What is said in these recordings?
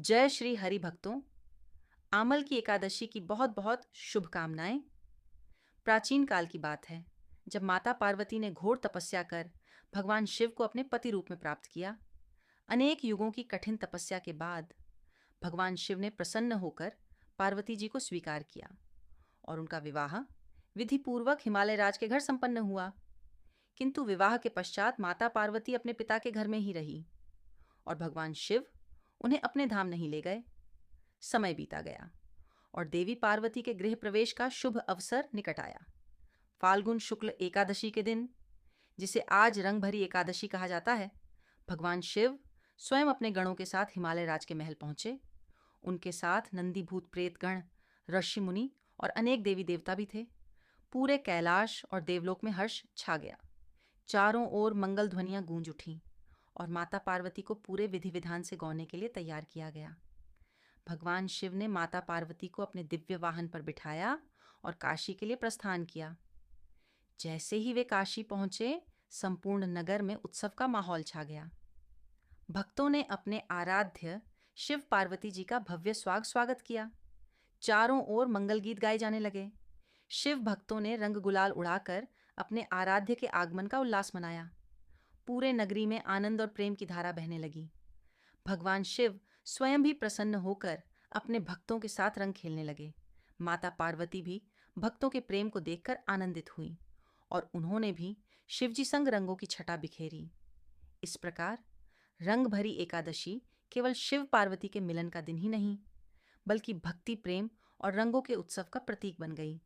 जय श्री हरि भक्तों। आमल की एकादशी की बहुत बहुत शुभकामनाएं। प्राचीन काल की बात है, जब माता पार्वती ने घोर तपस्या कर भगवान शिव को अपने पति रूप में प्राप्त किया। अनेक युगों की कठिन तपस्या के बाद भगवान शिव ने प्रसन्न होकर पार्वती जी को स्वीकार किया और उनका विवाह विधि पूर्वक हिमालय राज के घर संपन्न हुआ। किंतु विवाह के पश्चात माता पार्वती अपने पिता के घर में ही रही और भगवान शिव उन्हें अपने धाम नहीं ले गए। समय बीता गया और देवी पार्वती के गृह प्रवेश का शुभ अवसर निकट आया। फाल्गुन शुक्ल एकादशी के दिन, जिसे आज रंग भरी एकादशी कहा जाता है, भगवान शिव स्वयं अपने गणों के साथ हिमालय राज के महल पहुंचे। उनके साथ नंदी भूत प्रेत गण, ऋषि मुनि और अनेक देवी देवता भी थे। पूरे कैलाश और देवलोक में हर्ष छा गया। चारों ओर मंगल ध्वनियां गूंज उठीं और माता पार्वती को पूरे विधि विधान से गौने के लिए तैयार किया गया। भगवान शिव ने माता पार्वती को अपने दिव्य वाहन पर बिठाया और काशी के लिए प्रस्थान किया। जैसे ही वे काशी पहुंचे, संपूर्ण नगर में उत्सव का माहौल छा गया। भक्तों ने अपने आराध्य शिव पार्वती जी का भव्य स्वागत किया। चारों ओर मंगल गीत गाए जाने लगे। शिव भक्तों ने रंग गुलाल उड़ाकर अपने आराध्य के आगमन का उल्लास मनाया। पूरे नगरी में आनंद और प्रेम की धारा बहने लगी। भगवान शिव स्वयं भी प्रसन्न होकर अपने भक्तों के साथ रंग खेलने लगे। माता पार्वती भी भक्तों के प्रेम को देखकर आनंदित हुई और उन्होंने भी शिवजी संग रंगों की छटा बिखेरी। इस प्रकार रंग भरी एकादशी केवल शिव पार्वती के मिलन का दिन ही नहीं, बल्कि भक्ति, प्रेम और रंगों के उत्सव का प्रतीक बन गई।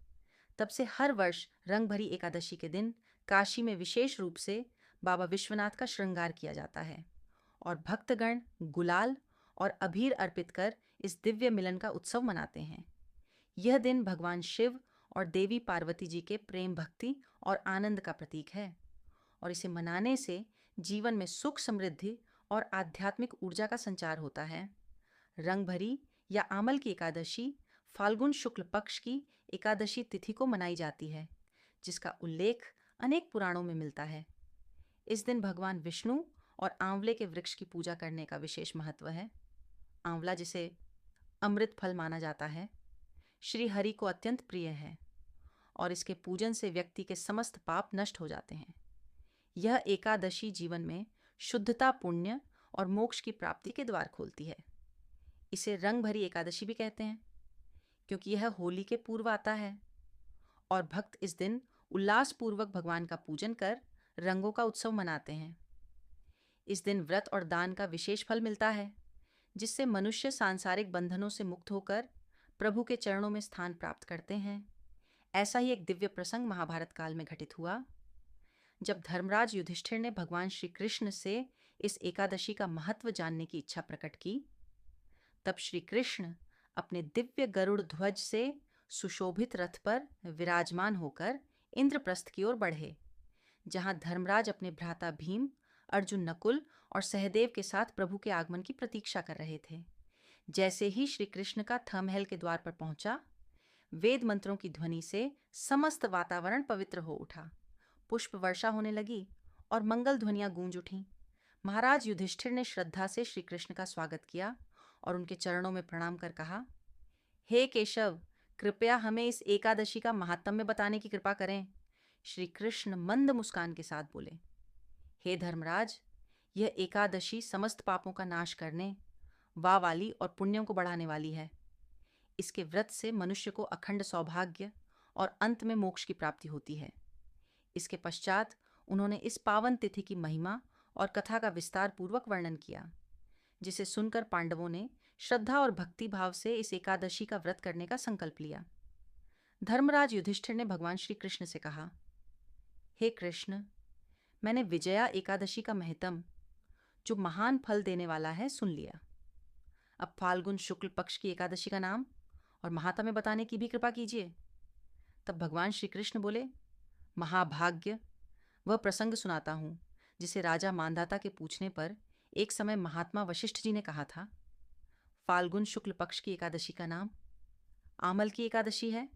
तब से हर वर्ष रंग भरी एकादशी के दिन काशी में विशेष रूप से बाबा विश्वनाथ का श्रृंगार किया जाता है और भक्तगण गुलाल और अबीर अर्पित कर इस दिव्य मिलन का उत्सव मनाते हैं। यह दिन भगवान शिव और देवी पार्वती जी के प्रेम, भक्ति और आनंद का प्रतीक है और इसे मनाने से जीवन में सुख, समृद्धि और आध्यात्मिक ऊर्जा का संचार होता है। रंग भरी या आमल की एकादशी फाल्गुन शुक्ल पक्ष की एकादशी तिथि को मनाई जाती है, जिसका उल्लेख अनेक पुराणों में मिलता है। इस दिन भगवान विष्णु और आंवले के वृक्ष की पूजा करने का विशेष महत्व है। आंवला, जिसे अमृत फल माना जाता है, श्री हरि को अत्यंत प्रिय है और इसके पूजन से व्यक्ति के समस्त पाप नष्ट हो जाते हैं। यह एकादशी जीवन में शुद्धता, पुण्य और मोक्ष की प्राप्ति के द्वार खोलती है। इसे रंग भरी एकादशी भी कहते हैं क्योंकि यह होली के पूर्व आता है और भक्त इस दिन उल्लासपूर्वक भगवान का पूजन कर रंगों का उत्सव मनाते हैं। इस दिन व्रत और दान का विशेष फल मिलता है, जिससे मनुष्य सांसारिक बंधनों से मुक्त होकर प्रभु के चरणों में स्थान प्राप्त करते हैं। ऐसा ही एक दिव्य प्रसंग महाभारत काल में घटित हुआ, जब धर्मराज युधिष्ठिर ने भगवान श्री कृष्ण से इस एकादशी का महत्व जानने की इच्छा प्रकट की। तब श्री कृष्ण अपने दिव्य गरुड़ ध्वज से सुशोभित रथ पर विराजमान होकर इंद्रप्रस्थ की ओर बढ़े, जहां धर्मराज अपने भ्राता भीम, अर्जुन, नकुल और सहदेव के साथ प्रभु के आगमन की प्रतीक्षा कर रहे थे। जैसे ही श्री कृष्ण का थमहल के द्वार पर पहुंचा, वेद मंत्रों की ध्वनि से समस्त वातावरण पवित्र हो उठा। पुष्प वर्षा होने लगी और मंगल ध्वनियां गूंज उठीं। महाराज युधिष्ठिर ने श्रद्धा से श्री कृष्ण का स्वागत किया और उनके चरणों में प्रणाम कर कहा, हे केशव, कृपया हमें इस एकादशी का महात्म्य बताने की कृपा करें। श्री कृष्ण मंद मुस्कान के साथ बोले, हे धर्मराज, यह एकादशी समस्त पापों का नाश करने, वाह वाली और पुण्यों को बढ़ाने वाली है। इसके व्रत से मनुष्य को अखंड सौभाग्य और अंत में मोक्ष की प्राप्ति होती है। इसके पश्चात उन्होंने इस पावन तिथि की महिमा और कथा का विस्तार पूर्वक वर्णन किया, जिसे सुनकर पांडवों ने श्रद्धा और भक्ति भाव से इस एकादशी का व्रत करने का संकल्प लिया। धर्मराज युधिष्ठिर ने भगवान श्री कृष्ण से कहा, हे कृष्ण, मैंने विजया एकादशी का महत्म, जो महान फल देने वाला है, सुन लिया। अब फाल्गुन शुक्ल पक्ष की एकादशी का नाम और महात्म्य बताने की भी कृपा कीजिए। तब भगवान श्री कृष्ण बोले, महाभाग्य, वह प्रसंग सुनाता हूँ जिसे राजा मांधाता के पूछने पर एक समय महात्मा वशिष्ठ जी ने कहा था। फाल्गुन शुक्ल पक्ष की एकादशी का नाम आमल की एकादशी है।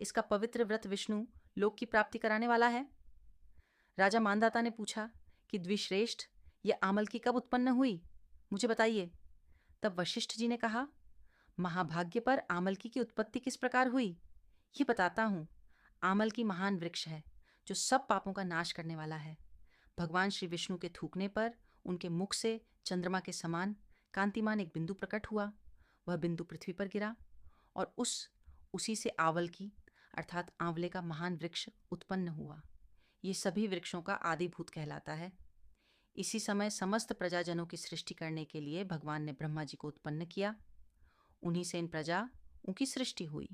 इसका पवित्र व्रत विष्णु लोक की प्राप्ति कराने वाला है। राजा मांधाता ने पूछा कि द्विश्रेष्ठ, यह आमल की कब उत्पन्न हुई, मुझे बताइए। तब वशिष्ठ जी ने कहा, महाभाग्य पर आमलकी की उत्पत्ति किस प्रकार हुई, ये बताता हूँ। आमल की महान वृक्ष है जो सब पापों का नाश करने वाला है। भगवान श्री विष्णु के थूकने पर उनके मुख से चंद्रमा के समान कांतिमान एक बिंदु प्रकट हुआ। वह बिंदु पृथ्वी पर गिरा और उसी से आवल की अर्थात आंवले का महान वृक्ष उत्पन्न हुआ। ये सभी वृक्षों का आदिभूत कहलाता है। इसी समय समस्त प्रजाजनों की सृष्टि करने के लिए भगवान ने ब्रह्मा जी को उत्पन्न किया। उन्हीं से इन प्रजाओं की सृष्टि हुई।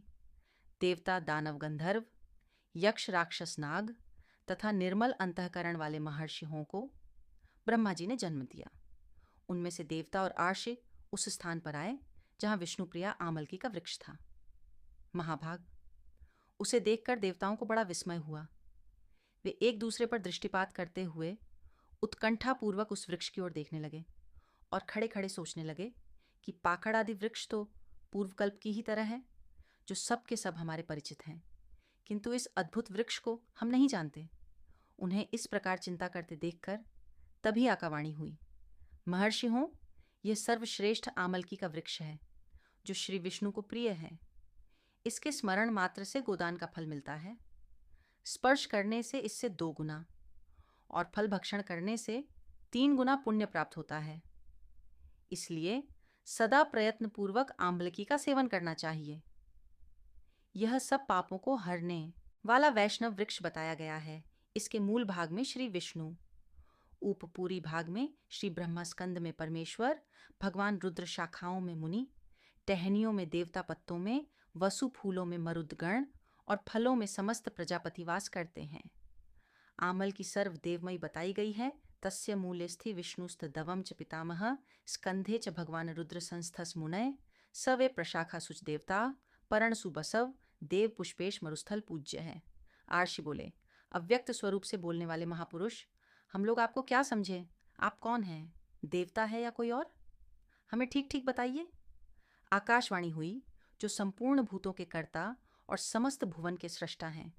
देवता, दानव, गंधर्व, यक्ष, राक्षस, नाग तथा निर्मल अंतःकरण वाले महर्षियों को ब्रह्मा जी ने जन्म दिया। उनमें से देवता और आर्षि उस स्थान पर आए जहां विष्णुप्रिया आमलकी का वृक्ष था। महाभाग, उसे देखकर देवताओं को बड़ा विस्मय हुआ। वे एक दूसरे पर दृष्टिपात करते हुए उत्कंठापूर्वक उस वृक्ष की ओर देखने लगे और खड़े खड़े सोचने लगे कि पाकड़ आदि वृक्ष तो पूर्वकल्प की ही तरह है, जो सब के सब हमारे परिचित हैं, किंतु इस अद्भुत वृक्ष को हम नहीं जानते। उन्हें इस प्रकार चिंता करते देखकर तभी आकावाणी हुई, महर्षि हों, यह सर्वश्रेष्ठ आमलकी का वृक्ष है जो श्री विष्णु को प्रिय है। इसके स्मरण मात्र से गोदान का फल मिलता है, स्पर्श करने से इससे 2 गुना और फल भक्षण करने से 3 गुना पुण्य प्राप्त होता है। इसलिए सदा प्रयत्न पूर्वक आम्लकी का सेवन करना चाहिए। यह सब पापों को हरने वाला वैष्णव वृक्ष बताया गया है। इसके मूल भाग में श्री विष्णु, ऊपपूरी भाग में श्री ब्रह्मा, स्कंद में परमेश्वर, भगवान रुद्र, शाखाओं में मुनि, टहनियों में देवता, पत्तों में वसु, फूलों में मरुदगण और फलों में समस्त प्रजापति वास करते हैं। आमल की सर्व देवमयी बताई गई है। तस्य मूले स्थि विष्णुस्त दवम च पितामह, स्कंधे च भगवान रुद्र संस्थस मुनय, सवे प्रशाखा सुच देवता, पर्ण सुबसव, देव पुष्पेश मरुस्थल पूज्य है। आर्षि बोले, अव्यक्त स्वरूप से बोलने वाले महापुरुष, हम लोग आपको क्या समझे? आप कौन हैं? देवता है या कोई और? हमें ठीक ठीक बताइए। आकाशवाणी हुई, जो संपूर्ण भूतों के कर्ता और समस्त भुवन के सृष्टा हैं,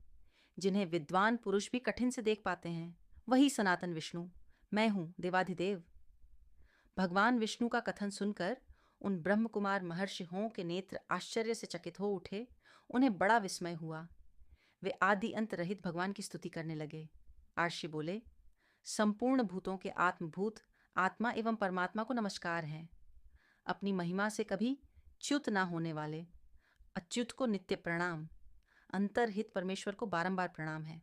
जिन्हें विद्वान पुरुष भी कठिन से देख पाते हैं, वही सनातन विष्णु मैं हूं, देवाधिदेव। भगवान विष्णु का कथन सुनकर उन ब्रह्म कुमार महर्षियों के नेत्र आश्चर्य से चकित हो उठे। उन्हें बड़ा विस्मय हुआ। वे आदि अंत रहित भगवान की स्तुति करने लगे। आर्षि बोले, संपूर्ण भूतों के आत्मभूत आत्मा एवं परमात्मा को नमस्कार है। अपनी महिमा से कभी च्युत ना होने वाले अच्युत को नित्य प्रणाम। अंतरहित परमेश्वर को बारंबार प्रणाम है।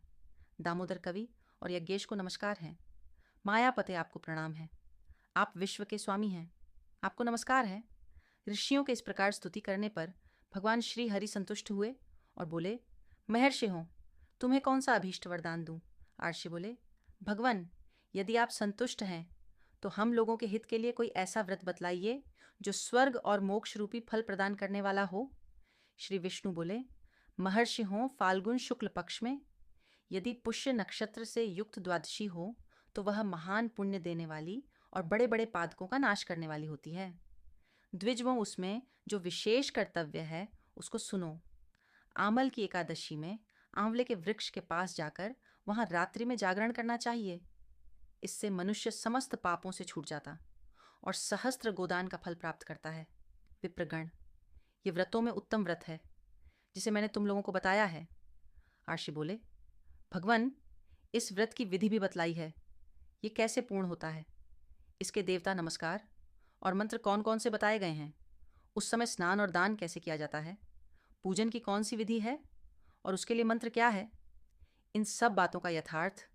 दामोदर कवि और यज्ञेश को नमस्कार है। मायापते आपको प्रणाम है। आप विश्व के स्वामी हैं, आपको नमस्कार है। ऋषियों के इस प्रकार स्तुति करने पर भगवान श्री हरि संतुष्ट हुए और बोले, महर्षि हो, तुम्हें कौन सा अभीष्ट वरदान दूं? आर्षि बोले, भगवान, यदि आप संतुष्ट हैं तो हम लोगों के हित के लिए कोई ऐसा व्रत बतलाइए जो स्वर्ग और मोक्ष रूपी फल प्रदान करने वाला हो। श्री विष्णु बोले, महर्षि हो, फाल्गुन शुक्ल पक्ष में यदि पुष्य नक्षत्र से युक्त द्वादशी हो तो वह महान पुण्य देने वाली और बड़े बड़े पादकों का नाश करने वाली होती है। द्विजवों, उसमें जो विशेष कर्तव्य है उसको सुनो। आमल की एकादशी में आंवले के वृक्ष के पास जाकर वहां रात्रि में जागरण करना चाहिए। इससे मनुष्य समस्त पापों से छूट जाता और सहस्त्र गोदान का फल प्राप्त करता है। विप्रगण, ये व्रतों में उत्तम व्रत है जिसे मैंने तुम लोगों को बताया है। आर्षि बोले, भगवान, इस व्रत की विधि भी बतलाई है, ये कैसे पूर्ण होता है? इसके देवता नमस्कार और मंत्र कौन कौन से बताए गए हैं? उस समय स्नान और दान कैसे किया जाता है? पूजन की कौन सी विधि है और उसके लिए मंत्र क्या है? इन सब बातों का यथार्थ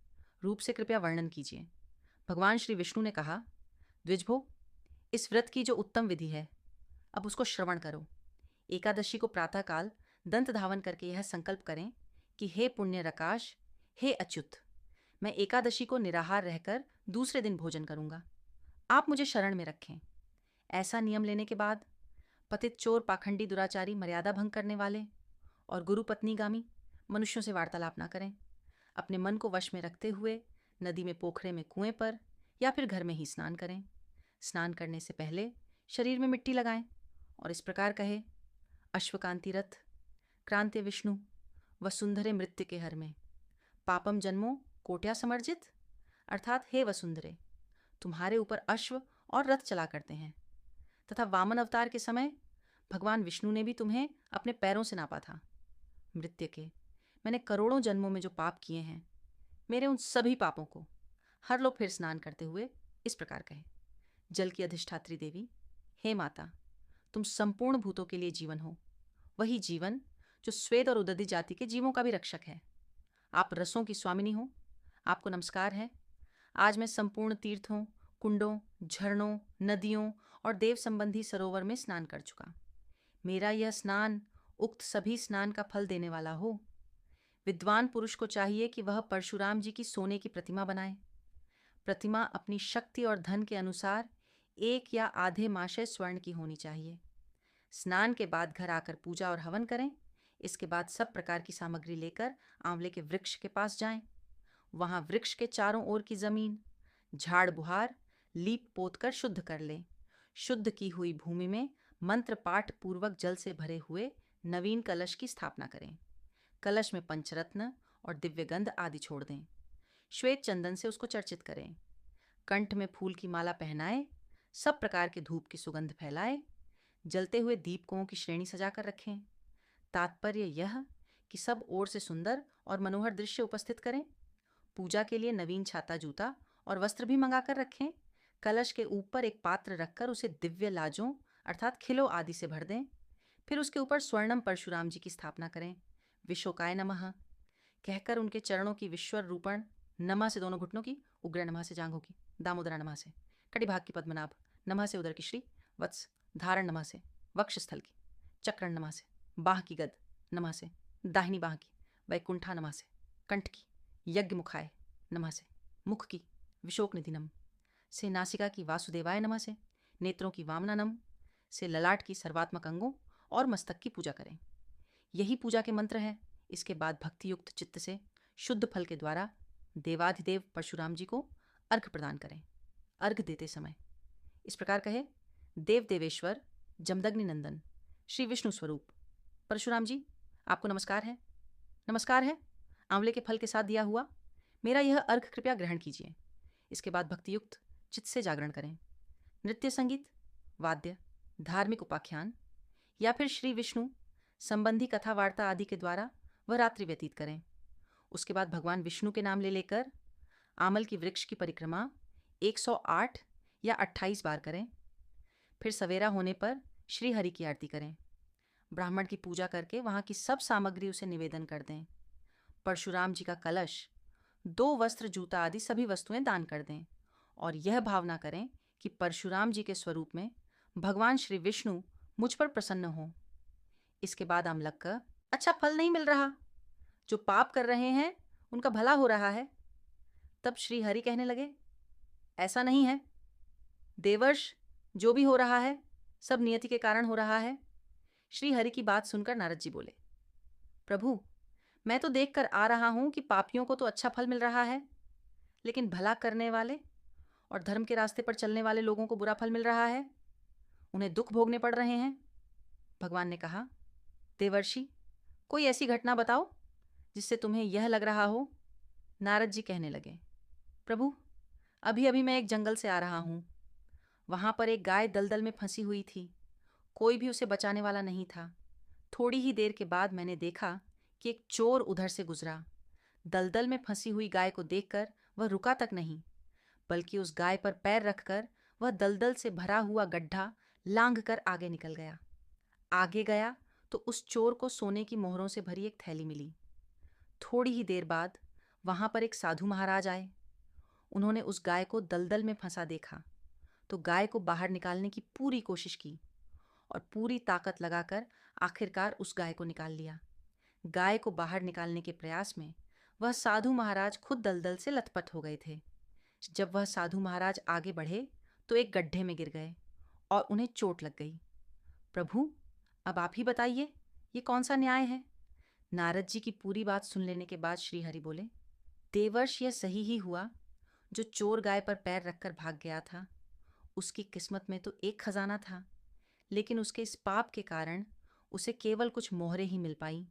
रूप से कृपया वर्णन कीजिए। भगवान श्री विष्णु ने कहा, द्विजभो, इस व्रत की जो उत्तम विधि है, अब उसको श्रवण करो। एकादशी को प्रातःकाल दंत धावन करके यह संकल्प करें कि हे पुण्य रकाश, हे अच्युत, मैं एकादशी को निराहार रहकर दूसरे दिन भोजन करूंगा। आप मुझे शरण में रखें। ऐसा नियम लेने के बाद पतित, चोर, पाखंडी, दुराचारी, मर्यादा भंग करने वाले और गुरु पत्नीगामी मनुष्यों से वार्तालाप ना करें। अपने मन को वश में रखते हुए नदी में, पोखरे में, कुएं पर या फिर घर में ही स्नान करें। स्नान करने से पहले शरीर में मिट्टी लगाएं और इस प्रकार कहे, अश्वकांति रथ, क्रांत्य विष्णु, वसुंधरे मृत्यु के हर में, पापम जन्मों कोट्या समर्जित, अर्थात हे वसुंधरे, तुम्हारे ऊपर अश्व और रथ चला करते हैं, तथा वामन अवतार के समय भगवान विष्णु ने भी तुम्हें अपने पैरों से नापा था। मृत्यके, मैंने करोड़ों जन्मों में जो पाप किए हैं, मेरे उन सभी पापों को हर लो। फिर स्नान करते हुए इस प्रकार कहे, जल की अधिष्ठात्री देवी, हे माता, तुम संपूर्ण भूतों के लिए जीवन हो, वही जीवन जो श्वेत और उदधि जाति के जीवों का भी रक्षक है। आप रसों की स्वामिनी हो, आपको नमस्कार है। आज मैं संपूर्ण तीर्थों, कुंडों, झरनों, नदियों और देव संबंधी सरोवर में स्नान कर चुका। मेरा यह स्नान उक्त सभी स्नान का फल देने वाला हो। विद्वान पुरुष को चाहिए कि वह परशुराम जी की सोने की प्रतिमा बनाए। प्रतिमा अपनी शक्ति और धन के अनुसार 1 या आधे माशय स्वर्ण की होनी चाहिए। स्नान के बाद घर आकर पूजा और हवन करें। इसके बाद सब प्रकार की सामग्री लेकर आंवले के वृक्ष के पास जाएं। वहां वृक्ष के चारों ओर की जमीन झाड़ बुहार लीप पोत कर शुद्ध कर लें। शुद्ध की हुई भूमि में मंत्र पाठ पूर्वक जल से भरे हुए नवीन कलश की स्थापना करें। कलश में पंचरत्न और दिव्य गंध आदि छोड़ दें। श्वेत चंदन से उसको चर्चित करें। कंठ में फूल की माला पहनाए। सब प्रकार के धूप की सुगंध फैलाए। जलते हुए दीपकों की श्रेणी सजाकर रखें। तात्पर्य यह कि सब ओर से सुंदर और मनोहर दृश्य उपस्थित करें। पूजा के लिए नवीन छाता, जूता और वस्त्र भी मंगाकर रखें। कलश के ऊपर एक पात्र रखकर उसे दिव्य लाजों अर्थात खिलों आदि से भर दें। फिर उसके ऊपर स्वर्णम परशुराम जी की स्थापना करें। विश्वकाय नमः कहकर उनके चरणों की विश्वर रूपण, नमः से दोनों घुटनों की, उग्र नमः से जांघों की, दामोदरा नमः से कटिभाग की पद्मनाभ, नमः से उदर की श्री वत्स, धारण नमः से वक्षस्थल की, चक्रण नमः से बाह की गद, नमः से दाहिनी बाह की, वैकुंठा नमः से कंठ की, यज्ञ मुखाय नमः से मुख की, विशोक निधि नम से नासिका की, वासुदेवाय नमः से नेत्रों की, वामना नम से ललाट की, सर्वात्मक अंगों और मस्तक की पूजा करें। यही पूजा के मंत्र हैं। इसके बाद भक्तियुक्त चित्त से शुद्ध फल के द्वारा देवाधिदेव परशुराम जी को अर्घ प्रदान करें। अर्घ देते समय इस प्रकार कहे, देव देवेश्वर जमदग्नि नंदन श्री विष्णु स्वरूप परशुराम जी, आपको नमस्कार है। नमस्कार है आंवले के फल के साथ दिया हुआ मेरा यह अर्घ कृपया ग्रहण कीजिए। इसके बाद भक्तियुक्त चित्त से जागरण करें। नृत्य, संगीत, वाद्य, धार्मिक उपाख्यान या फिर श्री विष्णु संबंधी कथा वार्ता आदि के द्वारा वह रात्रि व्यतीत करें। उसके बाद भगवान विष्णु के नाम ले लेकर आमल की वृक्ष की परिक्रमा 108 या 28 बार करें। फिर सवेरा होने पर श्री हरि की आरती करें। ब्राह्मण की पूजा करके वहाँ की सब सामग्री उसे निवेदन कर दें। परशुराम जी का कलश, 2 वस्त्र, जूता आदि सभी वस्तुएं दान कर दें और यह भावना करें कि परशुराम जी के स्वरूप में भगवान श्री विष्णु मुझ पर प्रसन्न हो। इसके बाद आम लगकर, अच्छा फल नहीं मिल रहा, जो पाप कर रहे हैं उनका भला हो रहा है। तब श्री हरि कहने लगे, ऐसा नहीं है देवर्ष, जो भी हो रहा है सब नियति के कारण हो रहा है। श्री हरि की बात सुनकर नारद जी बोले, प्रभु, मैं तो देख कर आ रहा हूं कि पापियों को तो अच्छा फल मिल रहा है, लेकिन भला करने वाले और धर्म के रास्ते पर चलने वाले लोगों को बुरा फल मिल रहा है, उन्हें दुख भोगने पड़ रहे हैं। भगवान ने कहा, देवर्षि, कोई ऐसी घटना बताओ जिससे तुम्हें यह लग रहा हो। नारद जी कहने लगे, प्रभु, अभी अभी मैं एक जंगल से आ रहा हूं। वहां पर एक गाय दलदल में फंसी हुई थी। कोई भी उसे बचाने वाला नहीं था। थोड़ी ही देर के बाद मैंने देखा कि एक चोर उधर से गुजरा। दलदल में फंसी हुई गाय को देखकर वह रुका तक नहीं, बल्कि उस गाय पर पैर रखकर वह दलदल से भरा हुआ गड्ढा लांघ कर आगे निकल गया। आगे गया तो उस चोर को सोने की मोहरों से भरी एक थैली मिली। थोड़ी ही देर बाद वहां पर एक साधु महाराज आए। उन्होंने उस गाय को दलदल में फंसा देखा तो गाय को बाहर निकालने की पूरी कोशिश की और पूरी ताकत लगाकर आखिरकार उस गाय को निकाल लिया। गाय को बाहर निकालने के प्रयास में वह साधु महाराज खुद दलदल से लथपथ हो गए थे। जब वह साधु महाराज आगे बढ़े तो एक गड्ढे में गिर गए और उन्हें चोट लग गई। प्रभु, अब आप ही बताइए, ये कौन सा न्याय है। नारद जी की पूरी बात सुन लेने के बाद श्री हरि बोले, देवर्ष, यह सही ही हुआ। जो चोर गाय पर पैर रखकर भाग गया था, उसकी किस्मत में तो एक खजाना था, लेकिन उसके इस पाप के कारण उसे केवल कुछ मोहरें ही मिल पाई।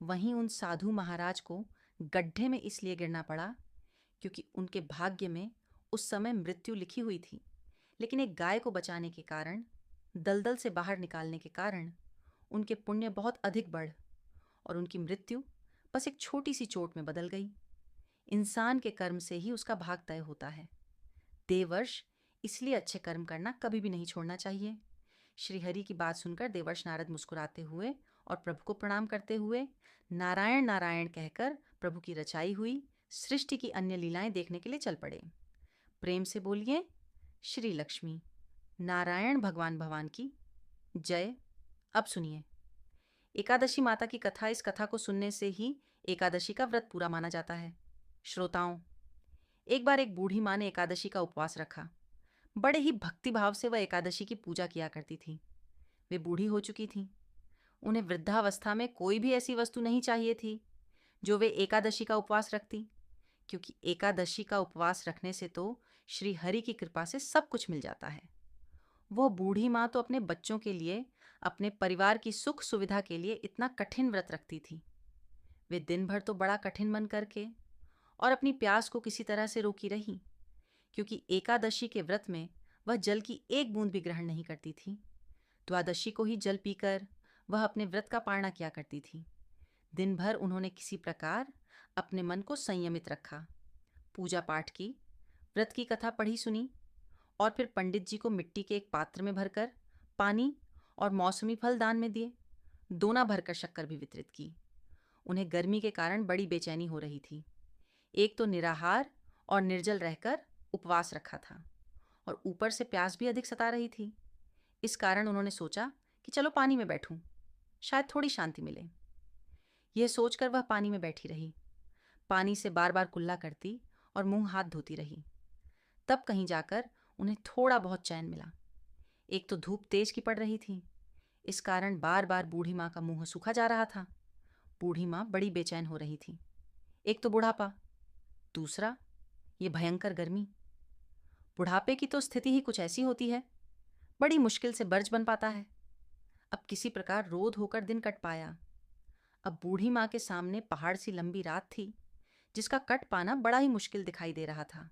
वहीं उन साधु महाराज को गड्ढे में इसलिए गिरना पड़ा क्योंकि उनके भाग्य में उस समय मृत्यु लिखी हुई थी, लेकिन एक गाय को बचाने के कारण दलदल से बाहर निकालने के कारण उनके पुण्य बहुत अधिक बढ़ और उनकी मृत्यु बस एक छोटी सी चोट में बदल गई। इंसान के कर्म से ही उसका भाग तय होता है। देवर्ष इसलिए अच्छे कर्म करना कभी भी नहीं छोड़ना चाहिए। श्रीहरि की बात सुनकर देवर्ष नारद मुस्कुराते हुए और प्रभु को प्रणाम करते हुए नारायण नारायण कहकर प्रभु की रचाई हुई सृष्टि की अन्य लीलाएं देखने के लिए चल पड़े। प्रेम से बोलिए श्री लक्ष्मी नारायण भगवान भगवान की जय। अब सुनिए, एकादशी माता की कथा। इस कथा को सुनने से ही एकादशी का व्रत पूरा माना जाता है। श्रोताओं, एक बार एक बूढ़ी माँ ने एकादशी का उपवास रखा। बड़े ही भक्ति भाव से वह एकादशी की पूजा किया करती थी। वे बूढ़ी हो चुकी थीं। उन्हें वृद्धावस्था में कोई भी ऐसी वस्तु नहीं चाहिए थी जो वे एकादशी का उपवास रखती, क्योंकि एकादशी का उपवास रखने से तो श्री हरि की कृपा से सब कुछ मिल जाता है। वह बूढ़ी माँ तो अपने बच्चों के लिए, अपने परिवार की सुख सुविधा के लिए इतना कठिन व्रत रखती थी। वे दिन भर तो बड़ा कठिन मन करके और अपनी प्यास को किसी तरह से रोकी रही, क्योंकि एकादशी के व्रत में वह जल की एक बूंद भी ग्रहण नहीं करती थी। द्वादशी को ही जल पीकर वह अपने व्रत का पालना किया करती थी। दिन भर उन्होंने किसी प्रकार अपने मन को संयमित रखा, पूजा पाठ की, व्रत की कथा पढ़ी सुनी और फिर पंडित जी को मिट्टी के एक पात्र में भरकर पानी और मौसमी फल दान में दिए। दोना भरकर शक्कर भी वितरित की। उन्हें गर्मी के कारण बड़ी बेचैनी हो रही थी। एक तो निराहार और निर्जल रहकर उपवास रखा था और ऊपर से प्यास भी अधिक सता रही थी। इस कारण उन्होंने सोचा कि चलो पानी में बैठूं, शायद थोड़ी शांति मिले। यह सोचकर वह पानी में बैठी रही। पानी से बार बार कुल्ला करती और मुंह हाथ धोती रही। तब कहीं जाकर उन्हें थोड़ा बहुत चैन मिला। एक तो धूप तेज की पड़ रही थी, इस कारण बार बार बूढ़ी माँ का मुंह सूखा जा रहा था। बूढ़ी माँ बड़ी बेचैन हो रही थी। एक तो बुढ़ापा, दूसरा ये भयंकर गर्मी। बुढ़ापे की तो स्थिति ही कुछ ऐसी होती है, बड़ी मुश्किल से बर्ज बन पाता है। अब किसी प्रकार रोध होकर दिन कट पाया। अब बूढ़ी माँ के सामने पहाड़ सी लंबी रात थी, जिसका कट पाना बड़ा ही मुश्किल दिखाई दे रहा था।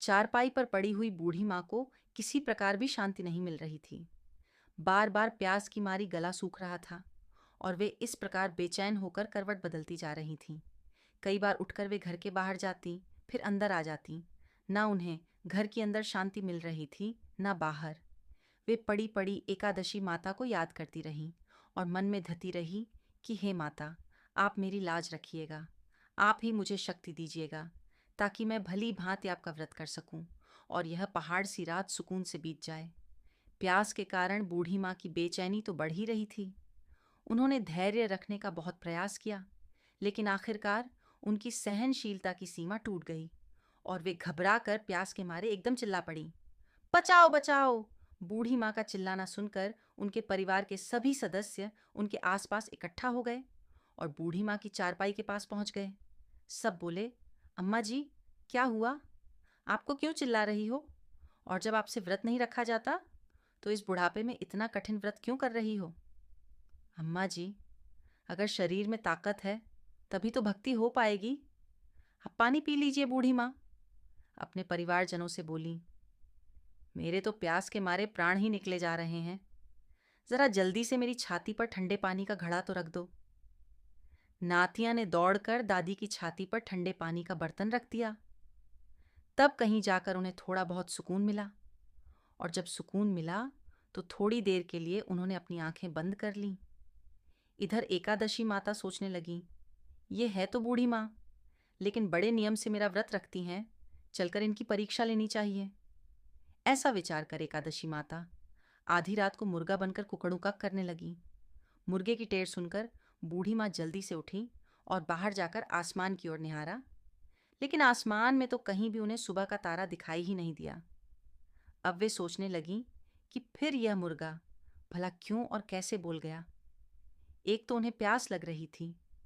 चारपाई पर पड़ी हुई बूढ़ी माँ को किसी प्रकार भी शांति नहीं मिल रही थी। बार बार प्यास की मारी गला सूख रहा था और वे इस प्रकार बेचैन होकर करवट बदलती जा रही थीं। कई बार उठकर वे घर के बाहर जाती, फिर अंदर आ जाती। ना उन्हें घर के अंदर शांति मिल रही थी, ना बाहर। वे पड़ी पड़ी एकादशी माता को याद करती रहीं और मन में धती रही कि हे माता, आप मेरी लाज रखिएगा, आप ही मुझे शक्ति दीजिएगा ताकि मैं भली भांति आपका व्रत कर सकूं और यह पहाड़ सी रात सुकून से बीत जाए। प्यास के कारण बूढ़ी माँ की बेचैनी तो बढ़ ही रही थी। उन्होंने धैर्य रखने का बहुत प्रयास किया, लेकिन आखिरकार उनकी सहनशीलता की सीमा टूट गई और वे घबरा कर प्यास के मारे एकदम चिल्ला पड़ी। बचाओ बचाओ! बूढ़ी माँ का चिल्लाना सुनकर उनके परिवार के सभी सदस्य उनके आसपास इकट्ठा हो गए और बूढ़ी माँ की चारपाई के पास पहुंच गए। सब बोले, अम्मा जी, क्या हुआ? आपको क्यों चिल्ला रही हो? और जब आपसे व्रत नहीं रखा जाता तो इस बुढ़ापे में इतना कठिन व्रत क्यों कर रही हो? अम्मा जी, अगर शरीर में ताकत है तभी तो भक्ति हो पाएगी। आप पानी पी लीजिए। बूढ़ी माँ अपने परिवारजनों से बोली, मेरे तो प्यास के मारे प्राण ही निकले जा रहे हैं। जरा जल्दी से मेरी छाती पर ठंडे पानी का घड़ा तो रख दो। नातिया ने दौड़कर दादी की छाती पर ठंडे पानी का बर्तन रख दिया। तब कहीं जाकर उन्हें थोड़ा बहुत सुकून मिला और जब सुकून मिला तो थोड़ी देर के लिए उन्होंने अपनी आंखें बंद कर लीं। इधर एकादशी माता सोचने लगी, ये है तो बूढ़ी माँ, लेकिन बड़े नियम से मेरा व्रत रखती हैं, चलकर इनकी परीक्षा लेनी चाहिए। ऐसा विचार कर एकादशी माता आधी रात को मुर्गा बनकर कुकड़ुका करने लगी। मुर्गे की टेर सुनकर बूढ़ी माँ जल्दी से उठी और बाहर जाकर आसमान की ओर निहारा, लेकिन आसमान में तो कहीं भी उन्हें सुबह का तारा दिखाई ही नहीं दिया। अब वे सोचने लगी कि फिर यह मुर्गा भला क्यों और कैसे बोल गया। एक तो उन्हें प्यास लग रही थी